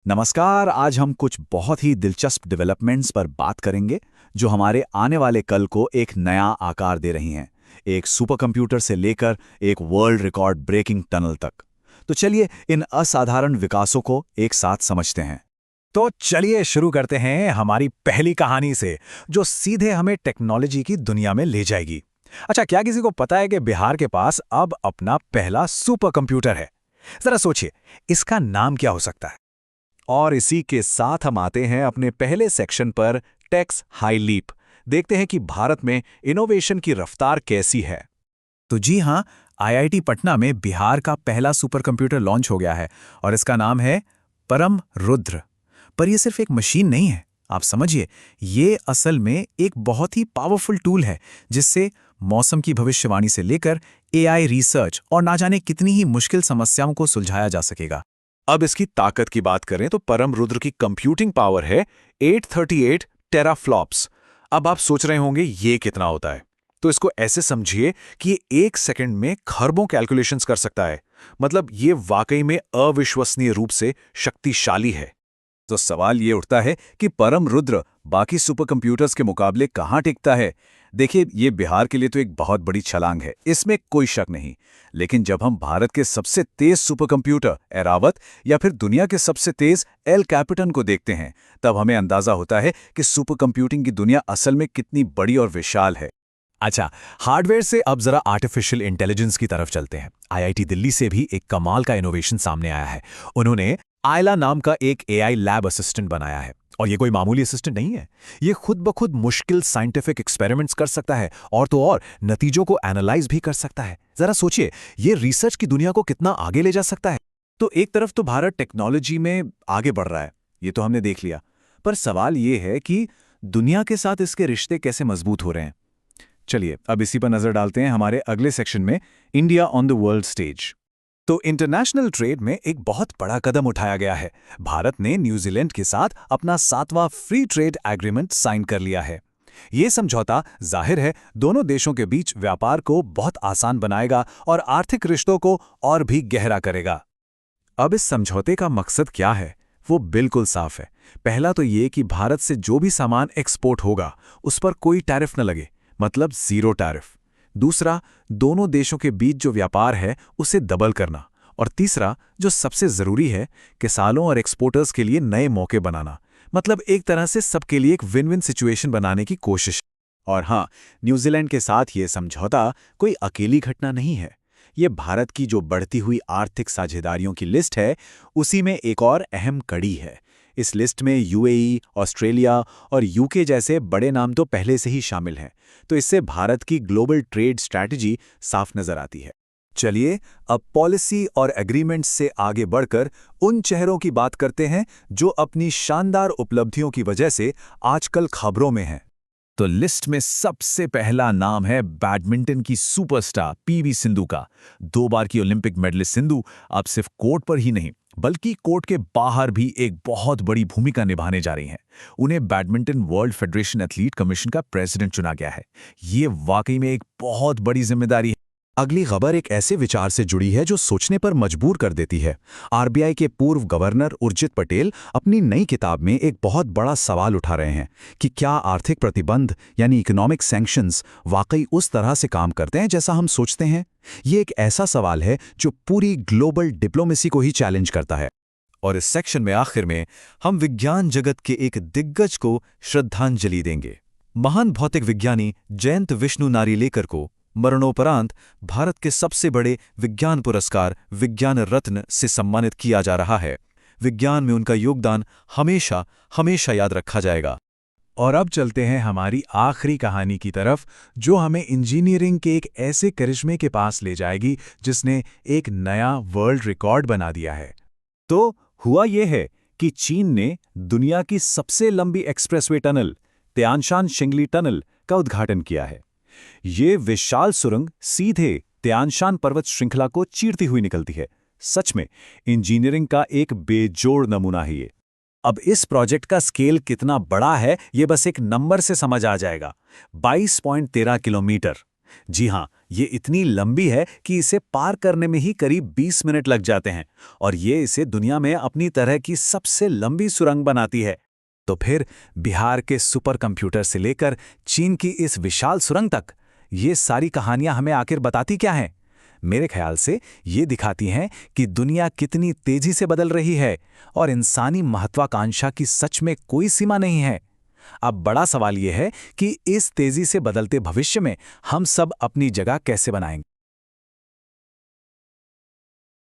नमस्कार। आज हम कुछ बहुत ही दिलचस्प डेवलपमेंट्स पर बात करेंगे जो हमारे आने वाले कल को एक नया आकार दे रही हैं। एक सुपर कंप्यूटर से लेकर एक वर्ल्ड रिकॉर्ड ब्रेकिंग टनल तक। तो चलिए इन असाधारण विकासों को एक साथ समझते हैं। तो चलिए शुरू करते हैं हमारी पहली कहानी से, जो सीधे हमें टेक्नोलॉजी की दुनिया में ले जाएगी। अच्छा, क्या किसी को पता है कि बिहार के पास अब अपना पहला सुपर कंप्यूटर है? जरा सोचिए, इसका नाम क्या हो सकता है? और इसी के साथ हम आते हैं अपने पहले सेक्शन पर, टेक्स हाई लीप। देखते हैं कि भारत में इनोवेशन की रफ्तार कैसी है। तो जी हाँ, आईआईटी पटना में बिहार का पहला सुपर कंप्यूटर लॉन्च हो गया है और इसका नाम है परम रुद्र। पर यह सिर्फ एक मशीन नहीं है, आप समझिए, ये असल में एक बहुत ही पावरफुल टूल है जिससे मौसम की भविष्यवाणी से लेकर एआई रिसर्च और ना जाने कितनी ही मुश्किल समस्याओं को सुलझाया जा सकेगा। अब इसकी ताकत की बात करें तो परम रुद्र की कंप्यूटिंग पावर है 838 टेराफ्लॉप्स। अब आप सोच रहे होंगे ये कितना होता है, तो इसको ऐसे समझिए कि ये 1 सेकंड में खरबों कैलकुलेशंस कर सकता है। मतलब ये वाकई में अविश्वसनीय रूप से शक्तिशाली है। तो सवाल ये उठता है कि परम रुद्र बाकी सुपर कंप्यूटर्स के मुकाबले कहाँ टिकता है। देखिए, ये बिहार के लिए तो एक बहुत बड़ी छलांग है, इसमें कोई शक नहीं। लेकिन जब हम भारत के सबसे तेज सुपर कंप्यूटर एरावत या फिर दुनिया के सबसे तेज एल कैपिटन को देखते हैं, तब हमें अंदाजा होता है कि सुपर कंप्यूटिंग की दुनिया असल में कितनी बड़ी और विशाल है। अच्छा, हार्डवेयर से अब जरा आर्टिफिशियल इंटेलिजेंस की तरफ चलते हैं। आईआईटी दिल्ली से भी एक कमाल का इनोवेशन सामने आया है। उन्होंने आयला नाम का एक एआई लैब असिस्टेंट बनाया है। और ये कोई मामूली असिस्टेंट नहीं है, ये खुद ब खुद मुश्किल साइंटिफिक एक्सपेरिमेंट्स कर सकता है और तो और नतीजों को एनालाइज भी कर सकता है। जरा सोचिए, ये रिसर्च की दुनिया को कितना आगे ले जा सकता है। तो एक तरफ तो भारत टेक्नोलॉजी में आगे बढ़ रहा है, ये तो हमने देख लिया, पर सवाल ये है कि दुनिया के साथ इसके रिश्ते कैसे मजबूत हो रहे हैं। चलिए अब इसी पर नजर डालते हैं हमारे अगले सेक्शन में, India on the world stage. तो इंटरनेशनल ट्रेड में एक बहुत बड़ा कदम उठाया गया है। भारत ने न्यूजीलैंड के साथ अपना 7वां फ्री ट्रेड एग्रीमेंट साइन कर लिया है। ये समझौता जाहिर है दोनों देशों के बीच व्यापार को बहुत आसान बनाएगा और आर्थिक रिश्तों को और भी गहरा करेगा। अब इस समझौते का मकसद क्या है, वो बिल्कुल साफ है। पहला तो ये कि भारत से जो भी सामान एक्सपोर्ट होगा उस पर कोई टैरिफ न लगे, मतलब जीरो टैरिफ। दूसरा, दोनों देशों के बीच जो व्यापार है उसे डबल करना। और तीसरा, जो सबसे जरूरी है, किसानों और एक्सपोर्टर्स के लिए नए मौके बनाना। मतलब एक तरह से सबके लिए एक विन विन सिचुएशन बनाने की कोशिश। और हाँ, न्यूजीलैंड के साथ ये समझौता कोई अकेली घटना नहीं है। ये भारत की जो बढ़ती हुई आर्थिक साझेदारियों की लिस्ट है, उसी में एक और अहम कड़ी है। इस लिस्ट में यूएई, ऑस्ट्रेलिया और यूके जैसे बड़े नाम तो पहले से ही शामिल हैं। तो इससे भारत की ग्लोबल ट्रेड स्ट्रैटेजी साफ नजर आती है। चलिए अब पॉलिसी और एग्रीमेंट्स से आगे बढ़कर उन चेहरों की बात करते हैं जो अपनी शानदार उपलब्धियों की वजह से आजकल खबरों में हैं। तो लिस्ट में सबसे पहला नाम है बैडमिंटन की सुपरस्टार पीवी सिंधु का। 2 बार की ओलंपिक मेडलिस्ट सिंधु अब सिर्फ कोर्ट पर ही नहीं बल्कि कोर्ट के बाहर भी एक बहुत बड़ी भूमिका निभाने जा रही हैं। उन्हें badminton world federation athlete commission का प्रेसिडेंट चुना गया है। ये वाकई में एक बहुत बड़ी जिम्मेदारी है। अगली खबर एक ऐसे विचार से जुड़ी है जो सोचने पर मजबूर कर देती है। आरबीआई के पूर्व गवर्नर उर्जित पटेल अपनी नई किताब में एक बहुत बड़ा सवाल उठा रहे हैं कि क्या आर्थिक प्रतिबंध यानी इकोनॉमिक सैंक्शंस वाकई उस तरह से काम करते हैं जैसा हम सोचते हैं। ये एक ऐसा सवाल है जो पूरी ग्लोबल डिप्लोमेसी को ही चैलेंज करता है। और इस सेक्शन में आखिर में हम विज्ञान जगत के एक दिग्गज को श्रद्धांजलि देंगे। महान भौतिक विज्ञानी जयंत विष्णु नारिलेकर को मरणोपरांत भारत के सबसे बड़े विज्ञान पुरस्कार विज्ञान रत्न से सम्मानित किया जा रहा है। विज्ञान में उनका योगदान हमेशा हमेशा याद रखा जाएगा। और अब चलते हैं हमारी आखिरी कहानी की तरफ, जो हमें इंजीनियरिंग के एक ऐसे करिश्मे के पास ले जाएगी जिसने एक नया वर्ल्ड रिकॉर्ड बना दिया है। तो हुआ यह है कि चीन ने दुनिया की सबसे लंबी एक्सप्रेसवे टनल तियानशान शिंगली टनल का उद्घाटन किया है। ये विशाल सुरंग सीधे तियानशान पर्वत श्रृंखला को चीरती हुई निकलती है। सच में इंजीनियरिंग का एक बेजोड़ नमूना है ये। अब इस प्रोजेक्ट का स्केल कितना बड़ा है ये बस एक नंबर से समझ आ जाएगा। 22.13 किलोमीटर। जी हाँ, ये इतनी लंबी है कि इसे पार करने में ही करीब 20 मिनट लग जाते हैं और ये इसे दुनिया में अपनी तरह की सबसे लंबी सुरंग बनाती है। तो फिर बिहार के सुपर कंप्यूटर से लेकर चीन की इस विशाल सुरंग तक ये सारी कहानियां हमें आखिर बताती क्या हैं? मेरे ख्याल से ये दिखाती हैं कि दुनिया कितनी तेजी से बदल रही है और इंसानी महत्वाकांक्षा की सच में कोई सीमा नहीं है। अब बड़ा सवाल यह है कि इस तेजी से बदलते भविष्य में हम सब अपनी जगह कैसे बनाएंगे।